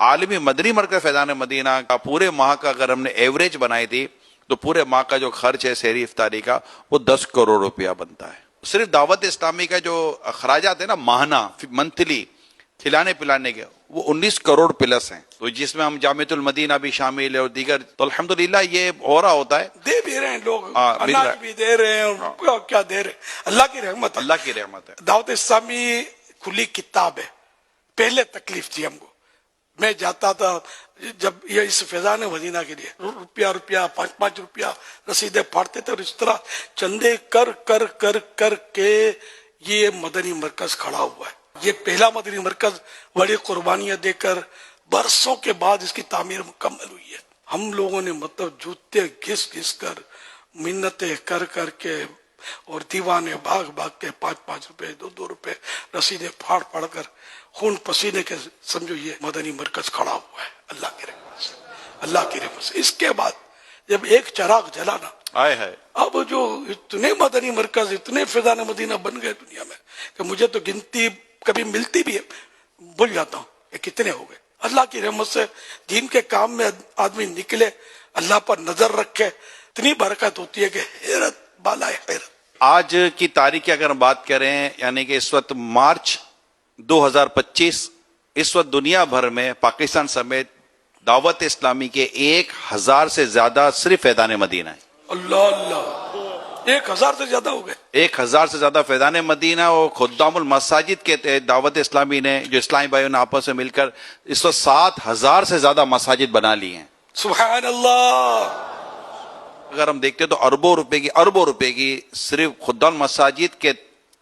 عالمی مدنی مرکز فیضان مدینہ کا پورے ماہ کا اگر ہم نے ایوریج بنائی تھی تو پورے ماہ کا جو خرچ ہے سحری افطاری کا وہ 10 کروڑ روپیہ بنتا ہے. صرف دعوت اسلامی کا جو اخراجات ہیں نا ماہانہ منتھلی کھلانے پلانے کے وہ 19 کروڑ پلس ہیں. تو جس میں ہم جامعۃ المدینہ بھی شامل ہے اور دیگر, تو الحمدللہ یہ ہو رہا ہوتا ہے. دے بھی رہے ہیں لوگ, اناج بھی دے رہے ہیں, کیا دے رہے ہیں, اللہ کی رحمت ہے. اللہ کی رحمت ہے. دعوت اسلامی کھلی کتاب ہے. پہلے تکلیف تھی ہم کو, میں جاتا تھا جب یہ اس فیضان مدینہ کے لیے روپیہ 5 روپیہ رسیدیں پھاڑتے تھے, اور اس طرح چندے کر کر کر کر کے یہ مدنی مرکز کھڑا ہوا ہے. یہ پہلا مدنی مرکز بڑی قربانیاں دے کر برسوں کے بعد اس کی تعمیر مکمل ہوئی ہے. ہم لوگوں نے مطلب جوتے گھس گھس کر منتیں کر کر کے اور دیوانے بھاگ بھاگ کے 5 روپے 2 روپے رسیدیں پھاڑ پھاڑ کر خون پسینے کے سمجھو یہ مدنی مرکز کھڑا ہوا ہے. اللہ کی رحمت سے, اللہ کی رحمت سے. اس کے بعد جب ایک چراغ جلا نا, آئے ہے, اب جو اتنے مدنی مرکز اتنے فیضان مدینہ بن گئے دنیا میں کہ مجھے تو گنتی کبھی ملتی بھی ہے بھول جاتا ہوں کہ کتنے ہو گئے. اللہ کی رحمت سے دین کے کام میں آدمی نکلے, اللہ پر نظر رکھے, اتنی برکت ہوتی ہے کہ حیرت بالا حیرت. آج کی تاریخ کی اگر ہم بات کریں, یعنی کہ اس وقت مارچ 2025, اس وقت دنیا بھر میں پاکستان سمیت دعوت اسلامی کے 1000 سے زیادہ صرف فیضان مدینہ ہے. اللہ اللہ, 1000 سے زیادہ ہو گئے. 1000 سے زیادہ فیضان مدینہ اور خدام المساجد کے تحت دعوت اسلامی نے, جو اسلامی بھائیوں نے آپس میں مل کر اس وقت 7000 سے زیادہ مساجد بنا لی ہیں. سبحان اللہ. اگر ہم دیکھتے تو اربوں روپے کی صرف خدام المساجد کے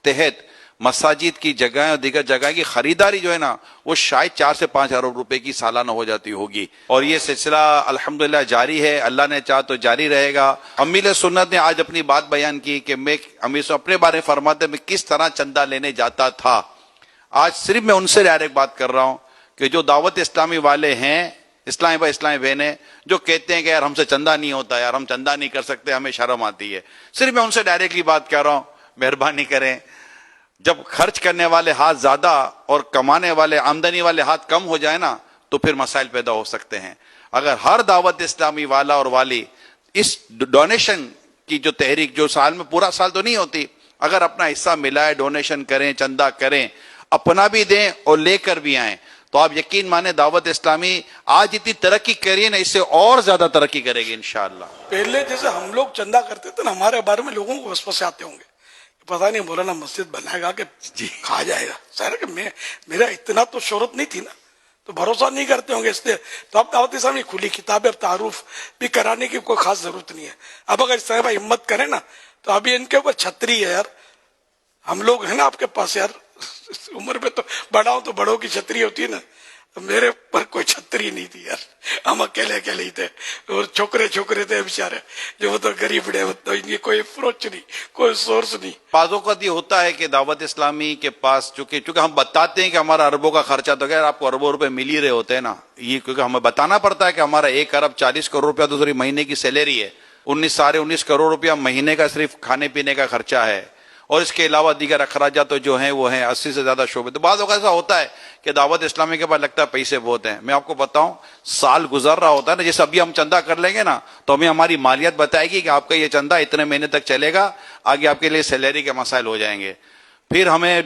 تحت مساجد کی جگہیں اور دیگر جگہ کی خریداری جو ہے نا وہ شاید 4 سے 5 ارب روپے کی سالانہ ہو جاتی ہوگی. اور یہ سلسلہ الحمدللہ جاری ہے, اللہ نے چاہا تو جاری رہے گا. امیل سنت نے آج اپنی بات بیان کی کہ میں امیر سے اپنے بارے میں فرماتے میں کس طرح چندہ لینے جاتا تھا. آج صرف میں ان سے ڈائریکٹ بات کر رہا ہوں کہ جو دعوت اسلامی والے ہیں, اسلامی بھائی اسلامی بہنیں جو کہتے ہیں کہ یار ہم سے چندہ نہیں ہوتا, یار ہم چندہ نہیں کر سکتے, ہمیں شرم آتی ہے, صرف میں ان سے ڈائریکٹلی بات کر رہا ہوں, مہربانی کریں. جب خرچ کرنے والے ہاتھ زیادہ اور کمانے والے آمدنی والے ہاتھ کم ہو جائے نا تو پھر مسائل پیدا ہو سکتے ہیں. اگر ہر دعوت اسلامی والا اور والی اس ڈونیشن کی جو تحریک جو سال میں پورا سال تو نہیں ہوتی, اگر اپنا حصہ ملائے, ڈونیشن کریں, چندہ کریں, اپنا بھی دیں اور لے کر بھی آئیں, تو آپ یقین مانیں دعوت اسلامی آج اتنی ترقی کری ہے نا, اس سے اور زیادہ ترقی کرے گی انشاءاللہ. پہلے جیسے ہم لوگ چندہ کرتے تھے نا, ہمارے بارے میں لوگوں کو وسوسے آتے ہوں گے, پتہ نہیں مولانا مسجد بنائے گا کہ کھا جائے گا. ظاہر کہ میرا اتنا تو شہرت نہیں تھی نا, تو بھروسہ نہیں کرتے ہوں گے اس لیے. تو اب دعوت اسلامی کھلی کتاب ہے, اب تعارف بھی کرانے کی کوئی خاص ضرورت نہیں ہے. اب اگر صاحب ہمت کریں نا تو ابھی ان کے اوپر چھتری ہے یار, ہم لوگ ہیں نا آپ کے پاس یار, عمر میں تو بڑا ہوں تو بڑوں کی چھتری ہوتی ہے نا, میرے پر کوئی چھتری نہیں تھی یار, ہم اکیلے ہی تھے, اور چھوکرے تھے بیچارے جو وہ تو غریب رہے, ان کی کوئی اپروچ نہیں, کوئی سورس نہیں. بعض اوقات یہ ہوتا ہے کہ دعوت اسلامی کے پاس چونکہ ہم بتاتے ہیں کہ ہمارا اربوں کا خرچہ, تو خیر آپ کو اربوں روپے مل ہی رہے ہوتے ہیں نا, یہ کیونکہ ہمیں بتانا پڑتا ہے کہ ہمارا 1 ارب 40 کروڑ روپیہ تو صرف مہینے کی سیلری ہے, 19 کروڑ روپیہ مہینے کا صرف کھانے پینے کا خرچہ ہے, اور اس کے علاوہ دیگر اخراجات جو ہیں وہ ہیں 80 سے زیادہ شعبے. تو بعض اوقات ایسا ہوتا ہے کہ دعوت اسلامی کے پاس لگتا ہے پیسے بہت ہیں. میں آپ کو بتاؤں, سال گزر رہا ہوتا ہے نا, جیسے ابھی ہم چندہ کر لیں گے نا تو ہمیں ہماری مالیت بتائے گی کہ آپ کا یہ چندہ اتنے مہینے تک چلے گا, آگے آپ کے لیے سیلری کے مسائل ہو جائیں گے. پھر ہمیں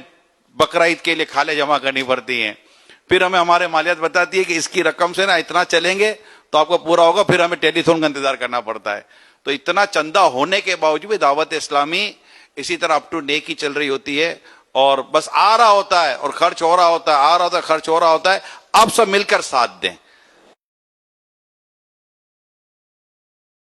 بقرعید کے لیے کھالے جمع کرنی پڑتی ہیں, پھر ہمیں ہمارے مالیت بتاتی ہے کہ اس کی رقم سے نا اتنا چلیں گے تو آپ کو پورا ہوگا, پھر ہمیں ٹیلی تھون کا انتظار کرنا پڑتا ہے. تو اتنا چندہ ہونے کے باوجود دعوت اسلامی اسی طرح اپ ٹو ڈیٹ کی چل رہی ہوتی ہے, اور بس آ رہا ہوتا ہے اور خرچ ہو رہا ہوتا ہے, آ رہا ہوتا ہے خرچ ہو رہا ہوتا ہے. آپ سب مل کر ساتھ دیں.